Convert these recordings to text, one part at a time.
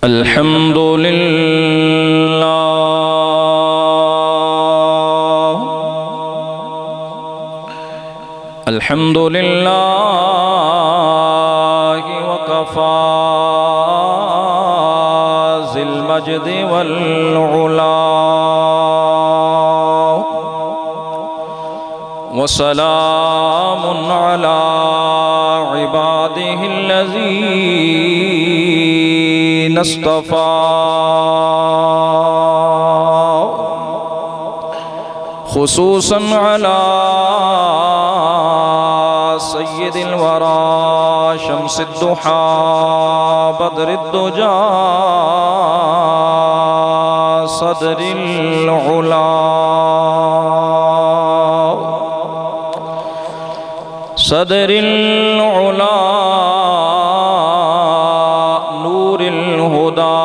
الحمد للہ الحمد للہ وکفى ذی المجد والعلا وسلام علی عباده الذین اصطفى خصوصا علی سید الورى شمس الضحى بدر الدجى صدر العلا صدر العلا نور الہدى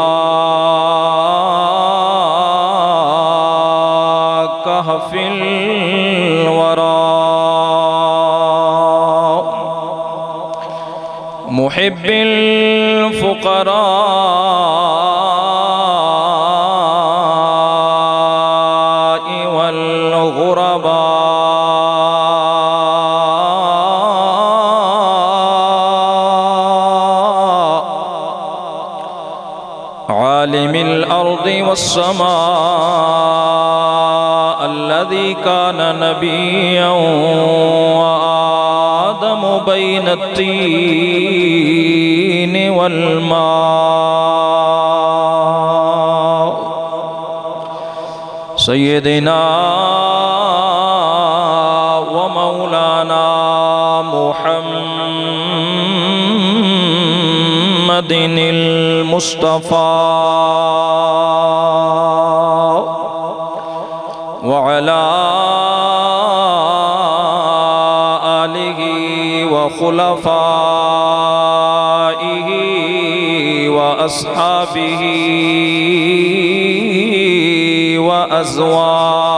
کہف الورى محب الفقراء والغرباء عالم الأرض والسماء الذي كان نبيا وآدم بين الطين والماء سيدنا ومولانا محمد المصطفى وعلى آله وخلفائه وأصحابه وأزواجه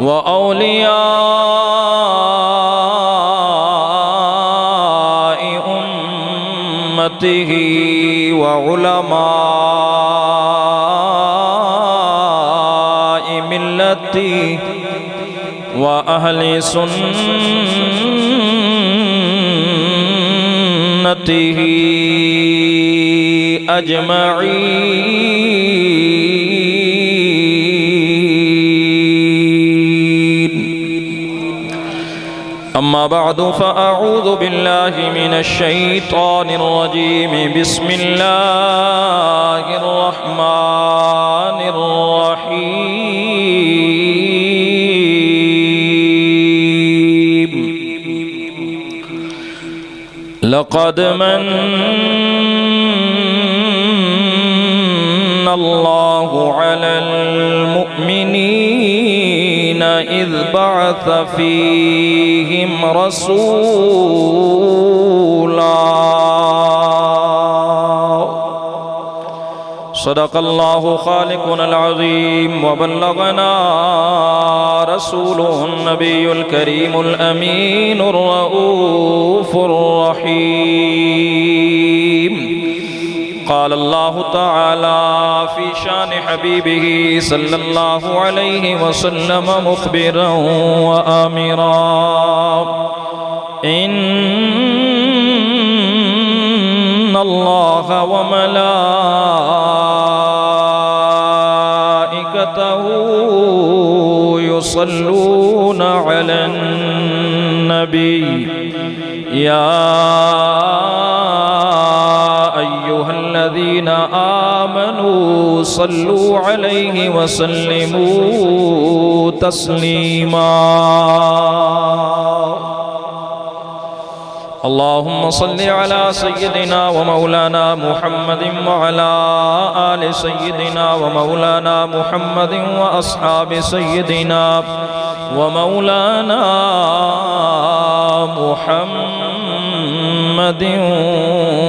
وأولياء أمته وعلماء ملته وأهل سنته أجمعين أما بعد فأعوذ بالله من الشيطان الرجيم بسم الله الرحمن الرحيم لقد من الله على المؤمنين إذ بعث فيهم رسولا صدق الله خالقنا العظيم وبلغنا رسوله النبي الكريم الأمين الرؤوف الرحيم قال الله تعالى في شان حبيبه صلى الله عليه وسلم مخبرا وآمرا إن الله وملائكته يصلون على النبي يا أيها الذين آمنوا صلوا عليه وسلموا تسليما اللهم صل على سيدنا ومولانا محمد وعلى آل سيدنا ومولانا محمد وأصحاب سيدنا ومولانا محمد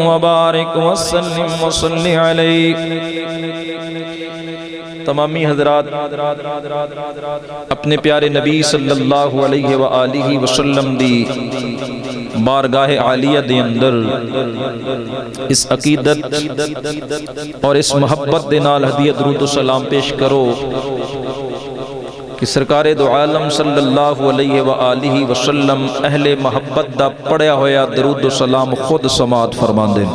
وبارك وسلم وصل عليه تمامی حضرات اپنے پیارے نبی صلی اللہ علیہ وآلہ وسلم دی بارگاہ عالیہ دے اندر اس عقیدت اور اس محبت دے نال ہدیہ درود و سلام پیش کرو کہ سرکار دو عالم صلی اللہ علیہ وآلہ وسلم اہل محبت دا پڑھیا ہویا درود و سلام خود سماعت فرماندے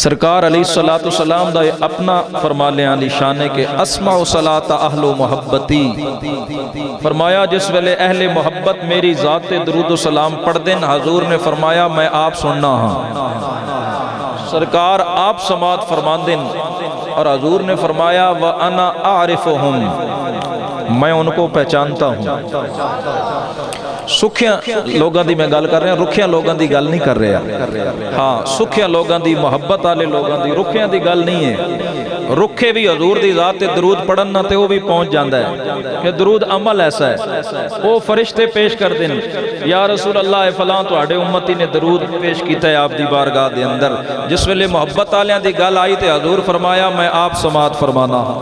سرکار علیہ السلام دا اپنا فرما لیا نشان ہے کہ اسمع صلاۃ اہل محبتی، فرمایا جس ویلے اہل محبت میری ذات درود و سلام پڑھ دیں، حضور نے فرمایا میں آپ سننا ہاں، سرکار آپ سماعت فرما دیں، اور حضور نے فرمایا وَأَنَا أَعْرِفُهُمْ، میں ان کو پہچانتا ہوں۔ سکھیاں لوگاں دی میں گل کر رہا ہوں، رکھیاں لوگاں دی گل نہیں کر رہا، ہاں سکھیاں لوگاں دی محبت والے لوگاں دی، رکھیاں دی گل نہیں ہے۔ رکھے بھی حضور دی ذات تے درود پڑھن نہ تے وہ بھی پہنچ جاندا ہے کہ درود عمل ایسا ہے، وہ فرشتے پیش کر دیں یا رسول اللہ فلاں تواڈے امتی نے درود پیش کیتا ہے آپ دی بارگاہ دے اندر، جس ویلے محبت والیاں دی گل آئی تے حضور فرمایا میں آپ سماعت فرمانا ہاں،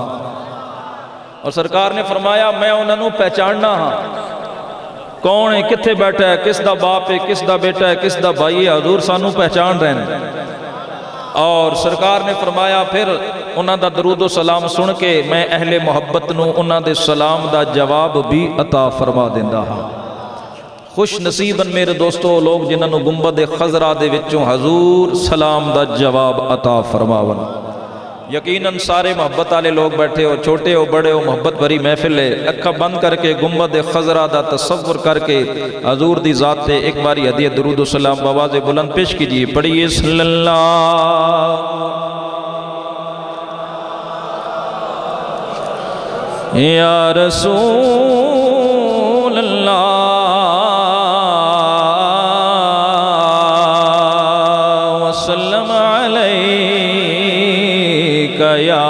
اور سرکار نے فرمایا میں انہاں نوں پہچاننا ہاں، کون ہے، کتھے بیٹھا ہے، کس دا باپ ہے، کس دا بیٹا ہے، کس دا بھائی ہے، حضور سانو پہچان رہے ہیں۔ اور سرکار نے فرمایا پھر انہاں دا درود و سلام سن کے میں اہل محبت نو انہاں دے سلام دا جواب بھی عطا فرما دیندا ہاں۔ خوش نصیباً میرے دوستو لوگ جنہاں نو گنبد خضرا دے وچوں حضور سلام دا جواب عطا فرماون۔ یقیناً سارے محبت والے لوگ بیٹھے ہو، چھوٹے ہو بڑے ہو، محبت بھری محفل ہے، اکھا بند کر کے گنبد خضرا دا تصور کر کے حضور دی ذات تے ایک باری ہدیہ درود و سلام بآواز بلند پیش کیجئے، پڑھیے صلی اللہ یا رسول اللہ وسلم علیکہ یا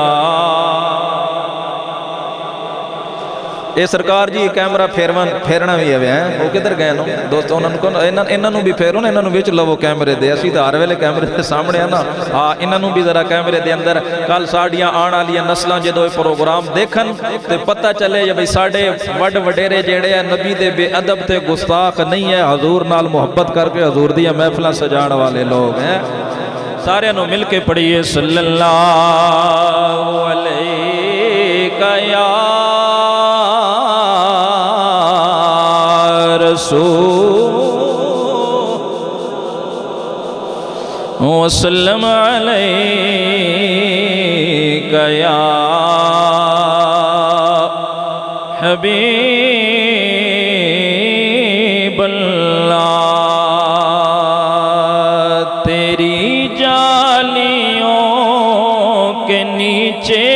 اے سرکار جی کیمرہ پھیرنا بھی ہے وہ کدھر گئے نو دوستو انہوں بھی پھیرو نا، انہوں وچ لو کیمرے دے، اسی تو ہر ویلے کیمرے دے سامنے ہیں نا، ہاں انہوں بھی ذرا کیمرے دے اندر کل ساڑیاں آن والیاں نسلاں جدو پروگرام دیکھن تے پتہ چلے یا بھئی ساڑے وڈ وڈیرے جیڑے ہیں نبی دے بے ادب تے گستاخ نہیں ہے، حضور نال محبت کر کے حضور دیاں محفلاں سجان والے لوگ ہیں۔ سارے انہوں مل کے پڑھیے صلی اللہ علیہ یا وسلم علیکہ یا حبیب اللہ، تیری جالیوں کے نیچے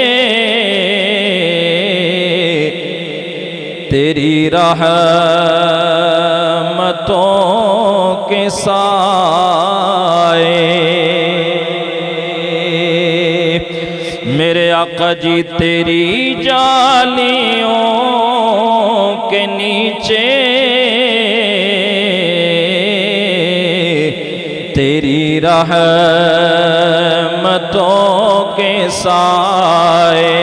تیری رحمتوں کے سائے، میرے آقا جی تیری جالیوں کے نیچے تیری رحمتوں کے سائے،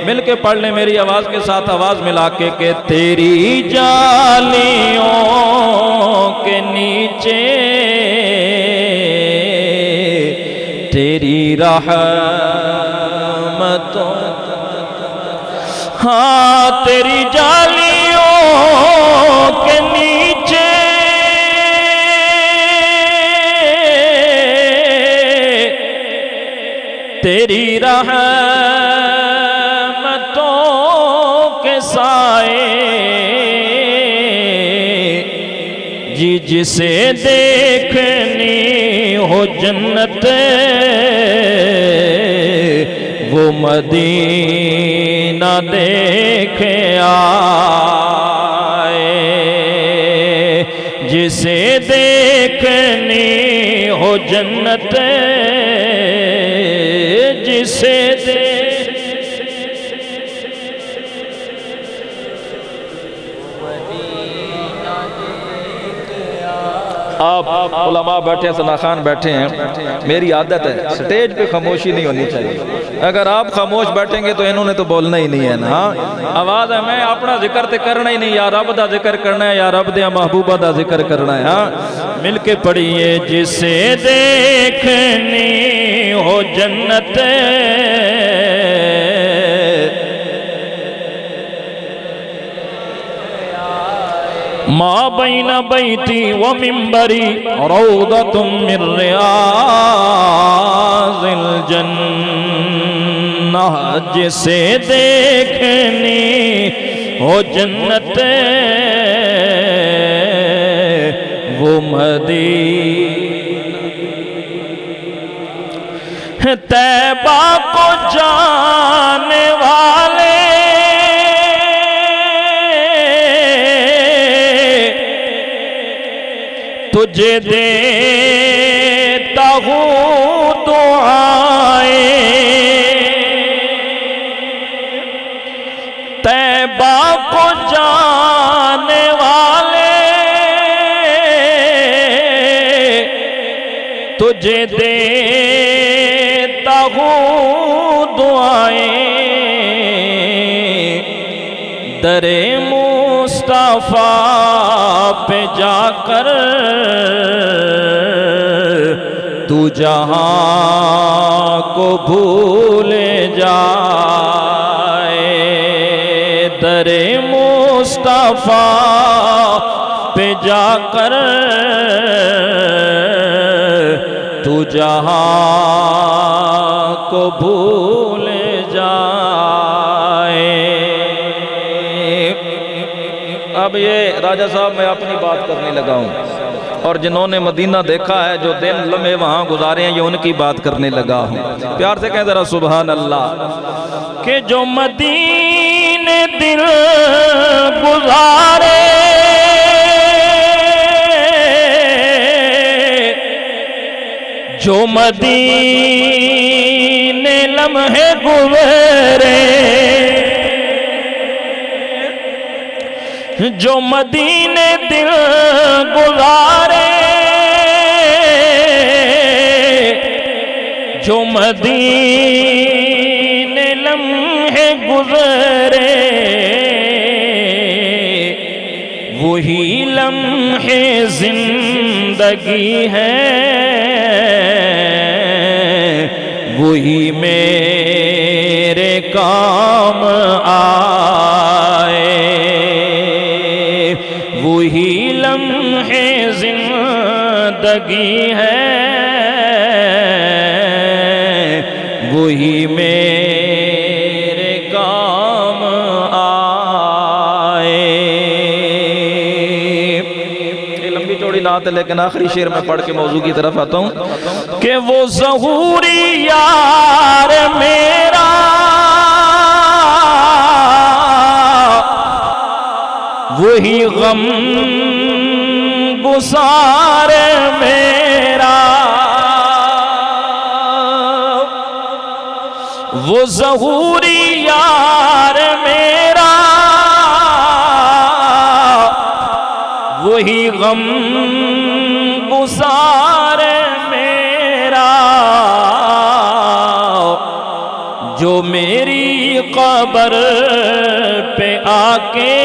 مل کے پڑھ لیں میری آواز کے ساتھ آواز ملا کے کہ تیری جالیوں کے نیچے تیری رحمتوں، ہاں تیری جالیوں کے نیچے تیری رحمتوں کے سائے، جی جسے دیکھنی ہو جنت وہ مدینہ دیکھے آئے، جسے دیکھنی ہو جنت جسے آپ علماء بیٹھے ہیں، ثنا خان بیٹھے ہیں، میری عادت ہے سٹیج پہ خاموشی نہیں ہونی چاہیے. اگر آپ خاموش بیٹھیں گے تو انہوں نے تو بولنا ہی نہیں ہے نا. آواز ہے میں اپنا ذکر تے کرنا ہی نہیں، یا رب دا ذکر کرنا ہے، یا رب دے محبوبہ دا ذکر کرنا ہے. مل کے پڑھیے. جسے دیکھنی ہو جنت ما بین بیتی و منبری روضۃ من ریاض الجنہ. جسے دیکھنی ہو جنت وہ مدینہ طیبہ کو جانے والے تجھے دیتا ہوں دعائیں. طیبہ کو جانے والے تجھے دیتا ہوں دعائیں. در مصطفیٰ پہ جا کر تو جہاں کو بھول جائے. در مصطفیٰ پہ جا کر تو جہاں کو بھول جائے. اب یہ راجہ صاحب میں اپنی بات کرنے لگا ہوں، اور جنہوں نے مدینہ دیکھا ہے، جو دن لمحے وہاں گزارے ہیں، یہ ان کی بات کرنے لگا ہوں. پیار سے کہیں ذرا سبحان اللہ. کہ جو مدینے دل گزارے جو مدینے لمحے گزرے جو مدینے دل گزارے جو مدینے لمحے گزرے وہی لمحے زندگی ہے وہی میرے کام آئے وہی لمحے زندگی ہے وہی میرے کام آئے. یہ لمبی چوڑی نعت ہے لیکن آخری شعر میں پڑھ کے موضوع کی طرف آتا ہوں کہ وہ ظہوری یار میرا وہی غم گسار میرا وہ ظہوری یار میرا وہی غم گسار میرا جو میری قبر پہ آ کے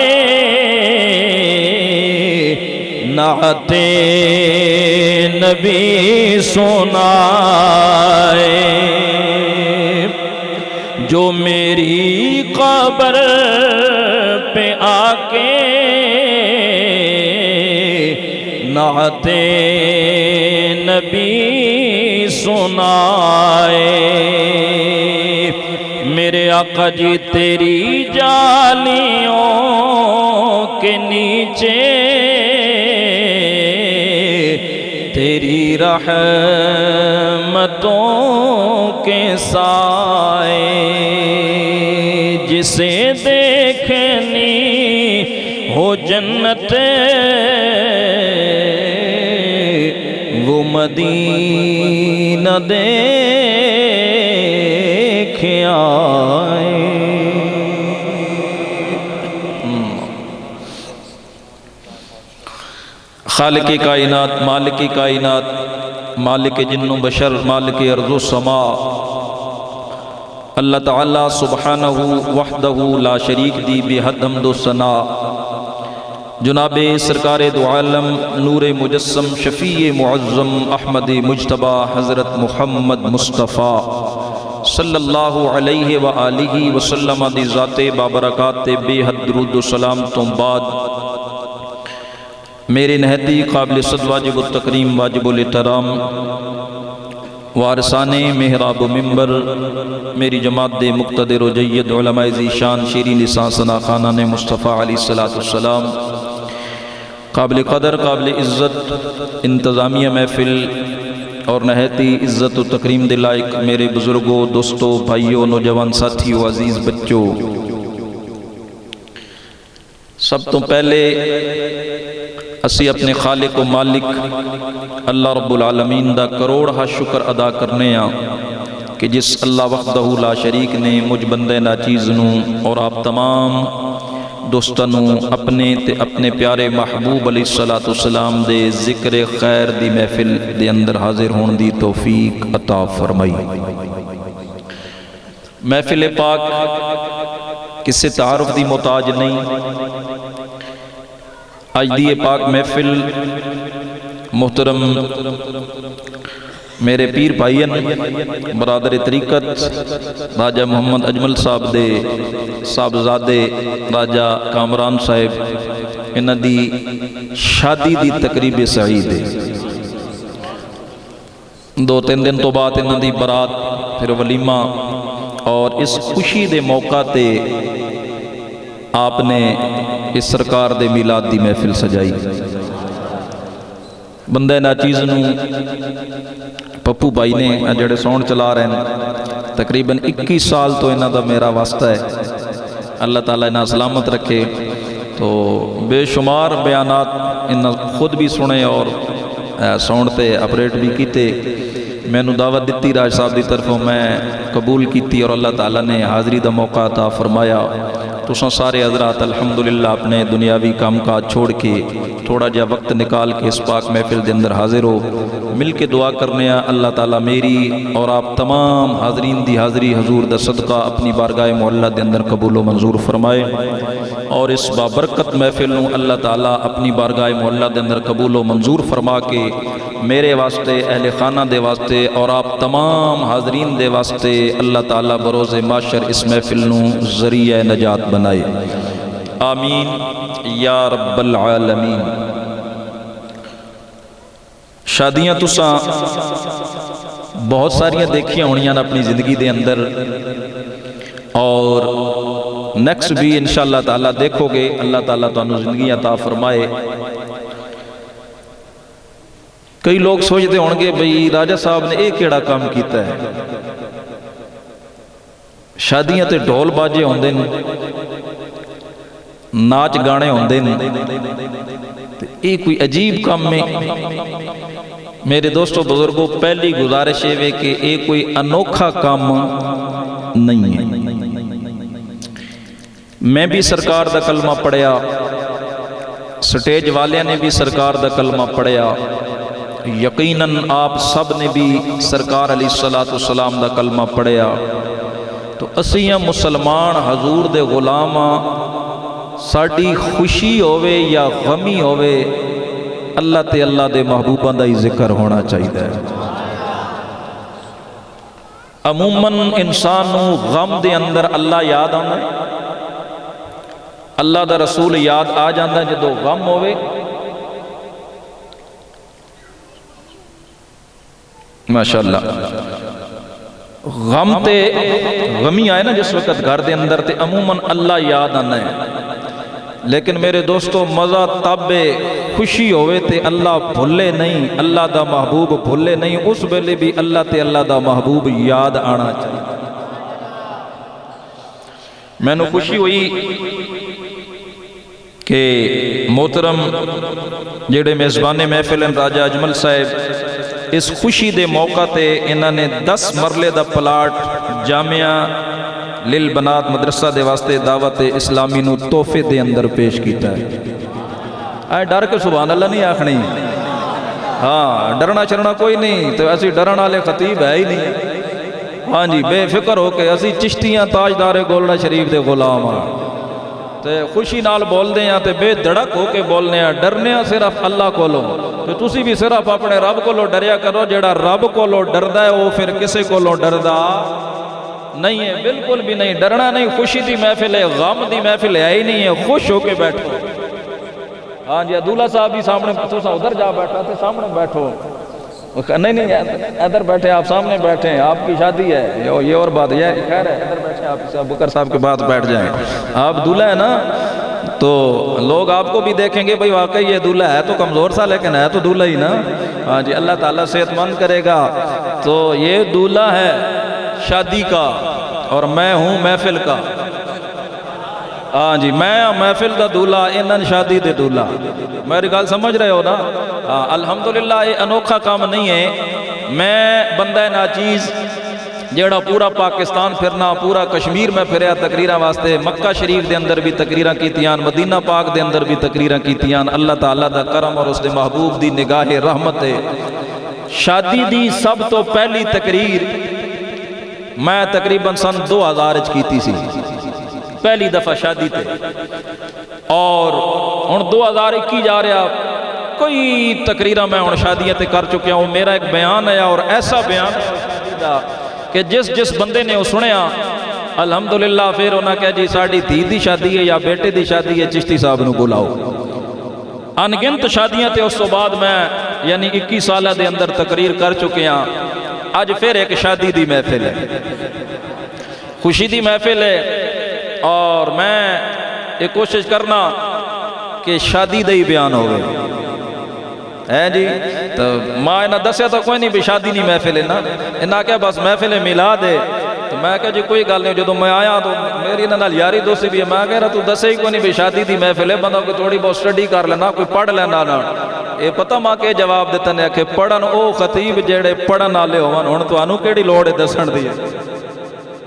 نعت نبی سنائے جو میری قبر پہ آ کے نعت نبی سنائے. میرے آقا جی تیری جالیوں کے نیچے تیری رحمتوں کے سائے جسے دیکھنی ہو جنت وہ مدینہ دیکھ آئے. خالق کائنات، مالک کائنات، مالک جن و بشر، مالک ارض و سما، اللہ تعالیٰ سبحانہ وحدہ لا شریک دی بے حد حمد و ثنا، جناب سرکار دو عالم نور مجسم شفیع معظم احمد مجتبی حضرت محمد مصطفیٰ صلی اللہ علیہ وآلہ وسلم دی ذات بابرکات بے حد درود و سلام تو بعد، میرے نہایتی قابل صد واجب التکریم واجب الاحترام وارثان محراب و منبر، میری جماعت دے مقتدر و جید علماء ذیشان شیرین لسان ثنا خانان مصطفیٰ علیہ السلام، قابل قدر قابل عزت انتظامیہ محفل اور نہایتی عزت و تکریم دے لائق میرے بزرگوں، دوستوں، بھائیوں، نوجوان ساتھیوں، عزیز بچوں، سب تو پہلے اسی اپنے خالق و مالک اللہ رب العالمین دا کروڑا شکر ادا کرنے ہاں کہ جس اللہ وحدہ لا شریک نے مجھ بندے ناچیز نوں اور آپ تمام دوستاں نوں اپنے تے اپنے پیارے محبوب علیہ السلام دے ذکر خیر دی محفل دے اندر حاضر ہون دی توفیق عطا فرمائی۔ محفل پاک کسی تعارف دی محتاج نہیں، آج دی پاک محفل محترم میرے پیر بھائین برادر طریقت راجہ محمد اجمل صاحب دے صاحبزادے راجہ کامران صاحب انہاں دی شادی دی تقریب سعید ہے، 2-3 دن تو بعد انہاں دی برات پھر ولیمہ، اور اس خوشی دے موقع تے آپ نے اس سرکار دے میلاد دی محفل سجائی۔ بندہ ناچیز نوں پپو بھائی نے جڑے سون چلا رہے ہیں تقریباً 21 سال تو انہاں دا میرا واسطہ ہے، اللہ تعالیٰ انہاں سلامت رکھے۔ تو بے شمار بیانات انہاں خود بھی سنے اور سون تے اپریٹ بھی کیتے، میں نو دعوت دیتی راج صاحب دی طرفوں، میں قبول کیتی اور اللہ تعالیٰ نے حاضری دا موقع عطا فرمایا۔ تو سارے حضرات الحمدللہ اپنے دنیاوی کام کاج چھوڑ کے تھوڑا جا وقت نکال کے اس پاک محفل دے اندر حاضر ہو، مل کے دعا کرنے ہیں اللہ تعالیٰ میری اور آپ تمام حاضرین دی حاضری حضور دا صدقہ اپنی بارگاہ معلیٰ دے اندر قبول و منظور فرمائے، اور اس بابرکت محفل نوں اللہ تعالیٰ اپنی بارگاہ معلیٰ دے اندر قبول و منظور فرما کے میرے واسطے، اہل خانہ دے واسطے اور آپ تمام حاضرین دے واسطے اللہ تعالیٰ بروز محشر اس محفل نوں ذریعہ نجات بنائے، آمین یا رب العالمین۔ شادیاں تساں بہت ساریاں دیکھیاں ہونیاں اپنی زندگی دے اندر، اور نیکسٹ بھی انشاءاللہ تعالیٰ دیکھو گے، اللہ تعالیٰ تانوں زندگی عطا فرمائے۔ کئی لوگ سوچتے ہوں گے بھئی راجہ صاحب نے ایک کیڑا کام کیتا ہے، شادیاں تے ڈھول باجے ہوندے نے، ناچ گانے ہوندے نے، یہ کوئی عجیب کام میں میرے دوستوں بزرگوں پہلی گزارش ہے کہ یہ کوئی انوکھا کام نہیں ہے۔ میں بھی سرکار دا کلمہ پڑھیا، سٹیج والیاں نے بھی سرکار دا کلمہ پڑھیا، یقیناً آپ سب نے بھی سرکار علیہ السلام دا کلمہ پڑھیا، تو اسیاں مسلمان حضور دے غلاماں، ساڑی خوشی ہوئے یا غمی ہوئے اللہ تے اللہ دے محبوباں دا ہی ذکر ہونا چاہیے۔ عموماً انسان نو غم دے اندر اللہ یاد آنا ہے، اللہ دا رسول یاد آ جاندہ ہے جدو غم ہوئے۔ ماشاءاللہ غم تے غمی آئے نا جس وقت گھر دے اندر تے عموماً اللہ یاد آنا ہے، لیکن میرے دوستو مزہ تب خوشی ہوئے تے اللہ بھولے نہیں، اللہ دا محبوب بھولے نہیں، اس ویلے بھی اللہ تے اللہ دا محبوب یاد آنا چاہیے۔ میں نے خوشی ہوئی کہ محترم جڑے میزبان محفل راجہ اجمل صاحب اس خوشی دے موقع تے انہوں نے 10 مرلے دا پلاٹ جامعہ للبنات مدرسہ دے واسطے دعوت اسلامی نو تحفے دے اندر پیش کیتا ہے۔ اے ڈر کے سبحان اللہ نہیں آکھنی، ہاں ڈرنا چرنا کوئی نہیں، تو اسی ڈرن والے خطیب ہے ہی نہیں، ہاں جی بے فکر ہو کے اسی چشتیاں تاجدار گولڈا شریف دے غلام ہاں، تے خوشی نال بول دے ہیں تے بے دڑک ہو کے بولنے ہیں، ڈرنے ہیں صرف اللہ کو لو، تو تسی بھی صرف اپنے رب کو لو ڈریا کرو، جیڑا رب کو لو ڈردہ ہے وہ پھر کسے کو لو ڈردہ نہیں ہے، بالکل بھی نہیں، ڈرنا نہیں، خوشی دی محفل ہے، غم دی محفل ہے ہی نہیں ہے، خوش ہو کے بیٹھو، ہاں جی عبداللہ صاحب بھی سامنے، تو ادھر جا بیٹھا تھے سامنے بیٹھو، نہیں ادھر بیٹھے آپ سامنے بیٹھے ہیں، آپ کی شادی ہے یہ اور بات ہے، خیر ہے ادھر بیٹھے آپ بکر صاحب کے بعد بیٹھ جائیں، آپ دولہا ہے نا تو لوگ آپ کو بھی دیکھیں گے بھئی واقعی یہ دولہا ہے تو کمزور سا لیکن ہے تو دولہا ہی نا، ہاں جی اللہ تعالیٰ صحت مند کرے گا، تو یہ دولہا ہے شادی کا اور میں ہوں محفل کا، ہاں جی میں محفل دا دولہا انہن شادی دے دولہا، میری گال سمجھ رہے ہو نا، الحمدللہ یہ انوکھا کام نہیں ہے، میں بندہ ناچیز جیڑا پورا پاکستان پھرنا، پورا کشمیر میں پھریا تقریرہ واسطے، مکہ شریف دے اندر بھی تقریرہ کیتیاں، مدینہ پاک دے اندر بھی تقریرہ کیتیاں، اللہ تعالیٰ دا کرم اور اس دے محبوب دی نگاہ رحمت ہے، شادی دی سب تو پہلی تقریر میں تقریباً سن 2000 کیتی سی، پہلی دفعہ شادی تے، اور ہن 2021 جا رہا، کوئی تقریرہ میں ہن شادیاں تے کر چکیا ہوں، میرا ایک بیان ہے اور ایسا بیان ہے کہ جس بندے نے وہ سنیا الحمدللہ پھر انہاں کہا جی ساڑی دھی دی شادی ہے یا بیٹے دی شادی ہے چشتی صاحب نو بلاؤ، انگنت شادیاں تے اس تو بعد میں یعنی 21 سالہ دے اندر تقریر کر چکے ہیں، آج پھر ایک شادی دی محفل ہے، خوشی دی محفل ہے، اور میں ایک کوشش کرنا کہ شادی دے ہی بیان ہوئے ہے جی، تو ماں انہاں دسیا تو کوئی نہیں بھی شادی نہیں محفل ہے نا، انہاں کہا بس محفل میلاد ہے، تو میں کہا جی کوئی گل نہیں، جدو میں آیا تو میری انہاں نال یاری دوستی بھی ہے، میں کہہ رہا تو دسے ہی کوئی نہیں بھی شادی دی محفل ہے، بندہ کوئی تھوڑی بہت سٹڈی کر لینا، کوئی پڑھ لینا نا، یہ پتہ ماں کے جواب دیتا نے کہ پڑھن او خطیب جیڑے پڑھن والے ہون، ہن تانوں کیڑی لوڑ ہے دسن دی،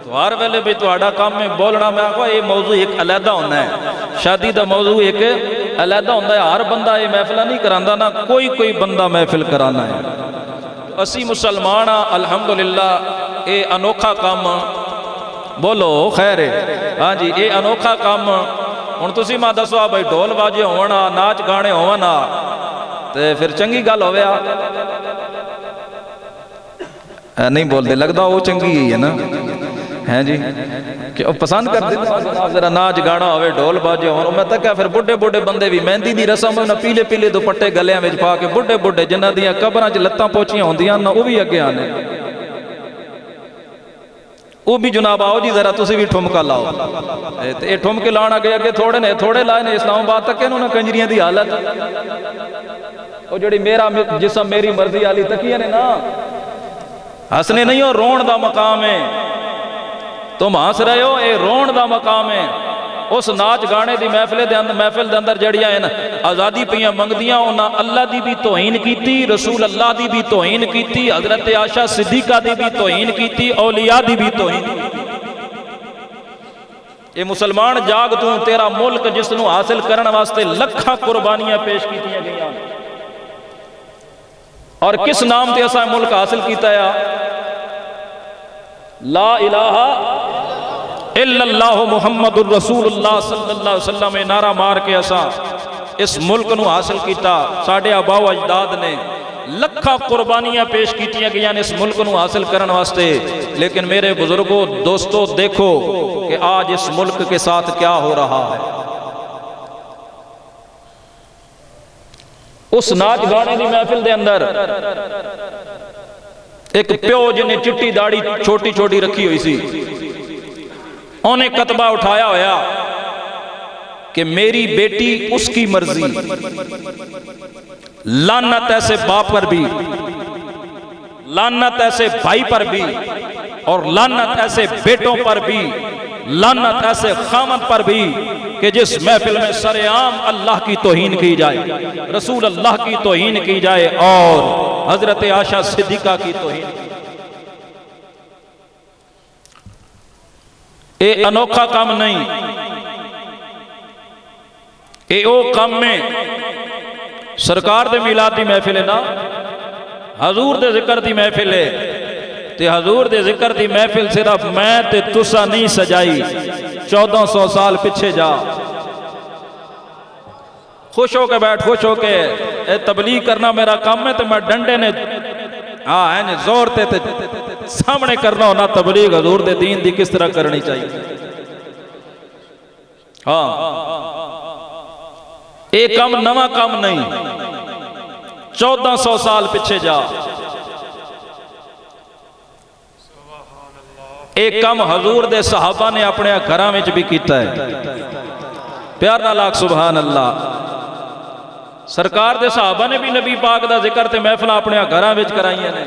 تو ہر ویلے بھی تہاڈا کام میں بولنا، میں کہا یہ موضوع ایک علیحدہ ہونا ہے، شادی دا موضوع ایک علیحدہ ہوتا ہے، ہر بندہ یہ محفلہ نہیں کراندہ نا، کوئی بندہ محفل کرانا ہے، اسی مسلمان الحمدللہ اے انوکھا کام بولو خیر ہے، ہاں جی اے انوکھا کام، ہن تسی ماں دسو بھائی ڈھول باجے ہونا، ناچ گانے ہونا، تے پھر چنگی گل ہویا، نہیں بول دے لگدا وہ چنگی ہی ہے نا، ہیں جی کہ وہ پسند کر دیتا ذرا ناچ گانا ہوئے ڈھول باجے ہوں، میں تکیا پھر بڑھے بندے بھی مہندی دی رسم ہونا، پیلے دوپٹے گلیاں وچ پا کے بڑھے جنہ دیاں قبراں چ لتاں پوچھیاں ہوندیاں نا، وہ بھی اگے آنے، وہ بھی جناب آؤ جی ذرا تسی بھی ٹھمکا لاؤ، اے ٹھمکے لانا گیا کہ تھوڑے لائے نے اسلام آباد تک انہوں نے کنجریاں دی حالت، وہ جڑی میرا جسم میری مرضی والی تکیاں نے نا، ہسنے نہیں ہو رون دا مقام ہے، تم ہنس رہے ہو اے رون دا مقام ہے، اس ناچ گانے دی محفل دے اندر جڑیاں ہیں آزادی پیاں منگدیاں، انہاں اللہ دی بھی توہین کیتی، رسول اللہ دی بھی توہین کیتی، حضرت عائشہ صدیقہ دی بھی توہین کیتی، اولیاء دی بھی توہین کیتی، اے مسلمان جاگ تو تیرا ملک جس نو حاصل کرن واسطے لکھاں قربانیاں پیش کیتیاں گئیاں، اور کس نام تے اسا ملک حاصل کیتا ہے؟ لا الہ الا اللہ محمد الرسول اللہ صلی اللہ علیہ وسلم نعرہ مار کے اسا اس ملک نو حاصل کیتا، ساڑھے آباء و اجداد نے لکھا قربانیاں پیش کیتیاں گئیاں اس ملک نو حاصل کرن واسطے، لیکن میرے بزرگوں دوستو دیکھو کہ آج اس ملک کے ساتھ کیا ہو رہا ہے، اس ناچ گانے دی محفل دے اندر ایک پیو جنہیں چٹی داڑھی چھوٹی رکھی ہوئی سی، انہیں کتبہ اٹھایا ہویا کہ میری بیٹی اس کی مرضی، لعنت ایسے باپ پر بھی، لعنت ایسے بھائی پر بھی، اور لعنت ایسے بیٹوں پر بھی، لعنت ایسے خامد پر بھی کہ جس محفل میں سرعام اللہ کی توہین کی جائے، رسول اللہ کی توہین کی جائے، اور حضرت عائشہ صدیقہ کی توہین کی جائے۔ اے انوکھا کام نہیں، اے او کام میں سرکار دے میلاد دی محفل ہے نا، حضور دے ذکر دی محفل ہے، تے حضور دے ذکر دی محفل صرف میں تے تسا نہیں سجائی، 1400 سال پیچھے جا، خوش ہو کے بیٹھ، خوش ہو کے اے تبلیغ کرنا میرا کام ہے، تے میں ڈنڈے نے زور تے سامنے کرنا ہونا تبلیغ حضور دے دین دی کس طرح کرنی چاہیے۔ ہاں ایک کام نواں کام نہیں، 1400 سال پیچھے جا، ایک کام حضور دے صحابہ نے اپنے گھراں وچ بھی کیتا ہے، پیار نال آکھ سبحان اللہ۔ سرکار دے صحابہ نے بھی نبی پاک دا ذکر تے محفل اپنے گھراں وچ کرائیاں نے۔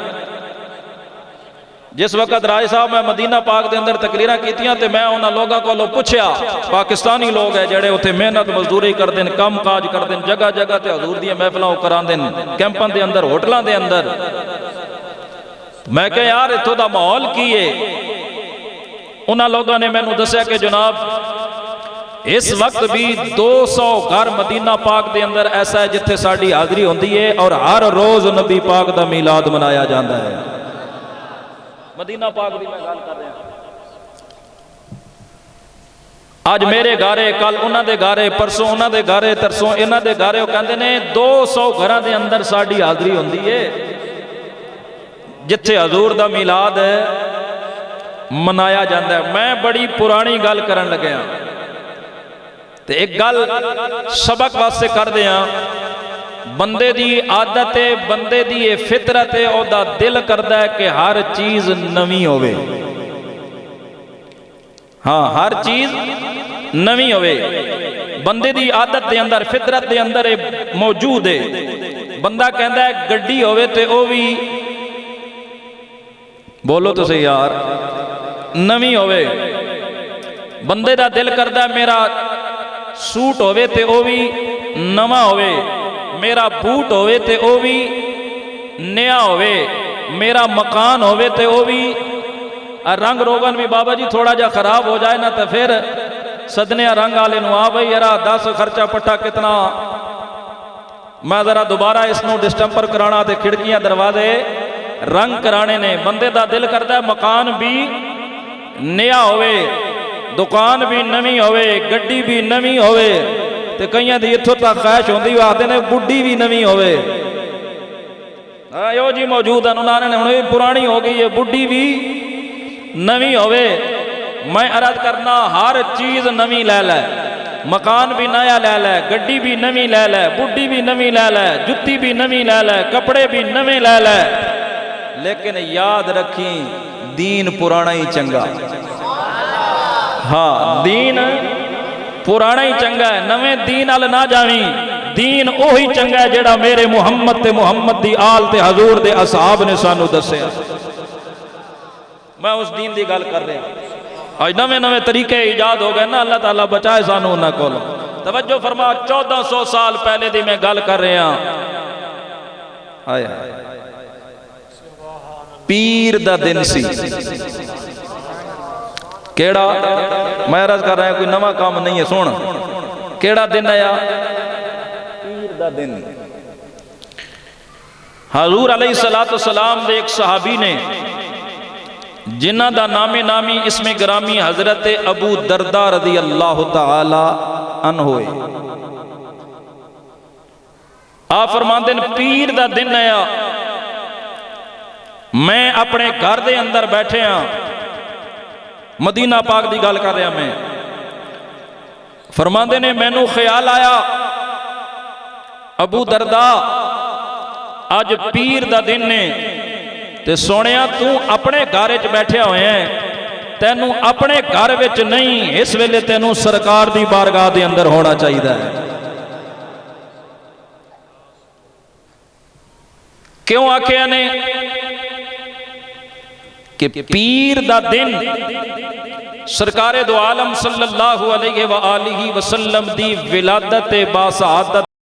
جس وقت راج صاحب میں مدینہ پاک دے اندر تقریراں کیتیاں تے میں انہاں لوگاں کو پوچھیا، پاکستانی لوگ ہے جڑے اتنے محنت مزدوری کر دیں، کام کاج کر دیں، جگہ جگہ تے حضور دی محفلاں کراں دیں، کیمپاں دے اندر، ہوٹلاں دے اندر، میں کہ یار اتھوں دا ماحول کی ہے؟ انہاں لوگوں نے میں نو دسیا کہ جناب اس وقت بھی 200 گھر مدینہ پاک دے اندر ایسا ہے جتھے ساڈی حاضری ہوندی ہے اور ہر روز نبی پاک دا میلاد منایا جاندا ہے۔ مدینہ پاک دی میں گل کر رہا ہوں، آج میرے گھرے، کل انہاں دے گھرے، پرسوں انہاں دے گھرے، ترسوں انہاں دے گھرے، وہ کہندے نے 200 گھراں دے اندر ساڈی حاضری ہوندی ہے جتھے حضور دا میلاد منایا جاندا ہے۔ میں بڑی پرانی گل کرن لگیا تے ایک گل سبق واسطے کر دیاں، بندے دی عادت ہے، بندے دی فطرت ہے، او دا دل کردہ ہے کہ ہر چیز نویں ہوئے، ہاں ہر چیز نویں ہوئے، بندے دی عادت دے اندر، فطرت دے اندر موجود ہے۔ بندہ کہندا ہے گڈی ہوئے تے او بھی، بولو تو صحیح یار، نویں ہوئے۔ بندے دا دل کردہ ہے میرا سوٹ ہوئے تے او بھی نواں ہوئے، میرا بوٹ ہوئے تے او بھی نیا ہوئے، میرا مکان ہوئے تے او بھی، رنگ روغن بھی بابا جی تھوڑا جا خراب ہو جائے نا تو پھر صدنے رنگ آلے نو آ بھئی یرا 10 خرچہ پٹا کتنا، میں ذرا دوبارہ اس نو ڈسٹمپر کرانا تے کھڑکیاں دروازے رنگ کرانے نے۔ بندے دا دل کرتا ہے مکان بھی نیا ہوئے، دکان بھی نویں ہوئے، گڈی بھی نویں ہوئے، تے کئیاں دی اتھوں تک خواہش ہوندی وہ آتے نے بڈی بھی نویں ہوئے۔ یو جی موجود ہیں، انہوں نے پرانی ہو گئی ہے، بڈی بھی نویں ہوئے۔ میں عرض کرنا ہر چیز نویں لے لے، مکان بھی نیا لے لے، گڈی بھی نویں لے لے، بڈی بھی نویں لے لے، جتی بھی نویں لے لے، کپڑے بھی نویں لے لے، لیکن یاد رکھیں دین پرانا ہی چنگا، ہاں دین پرانا ہی چنگا ہے، نویں دین آل نہ جاویں، دین اوہی چنگا ہے جیڑا میرے محمد تے محمد دی آل تے حضور دے اصحاب نے سانو دسیا۔ میں اس دین دی گل کر رہا ہوں، آج نویں نویں طریقے ایجاد ہو گئے نا، اللہ تعالیٰ بچائے سانو نہ کولو۔ توجہ فرما، 1400 سال پہلے دی میں گل کر رہا ہوں، آیا پیر دا دن سی، کیڑا میں عرض کر رہا ہوں کوئی نواں کام نہیں ہے، سونا کیڑا دن آیا؟ پیر دا دن۔ حضور علیہ السلام دے ایک صحابی نے جنہ دا نامی اسم گرامی حضرت ابو دردہ رضی اللہ تعالی عنہ ہوئے، آپ فرماندے ہیں پیر دا دن آیا، میں اپنے گھر دے اندر بیٹھے ہاں، مدینہ پاک دی گل کر رہا میں، فرماندے نے مینوں خیال آیا ابو دردہ آج پیر دا دن نے تے سونیا تو اپنے گھر وچ بیٹھے ہوئے ہیں، تینوں اپنے گھر وچ نہیں، اس ویلے تینوں سرکار دی بارگاہ دے اندر ہونا چاہیے ہے۔ کیوں آکھیا نے کہ پیر دا دن سرکار دو عالم صلی اللہ علیہ وآلہ وسلم دی ولادت با سعادت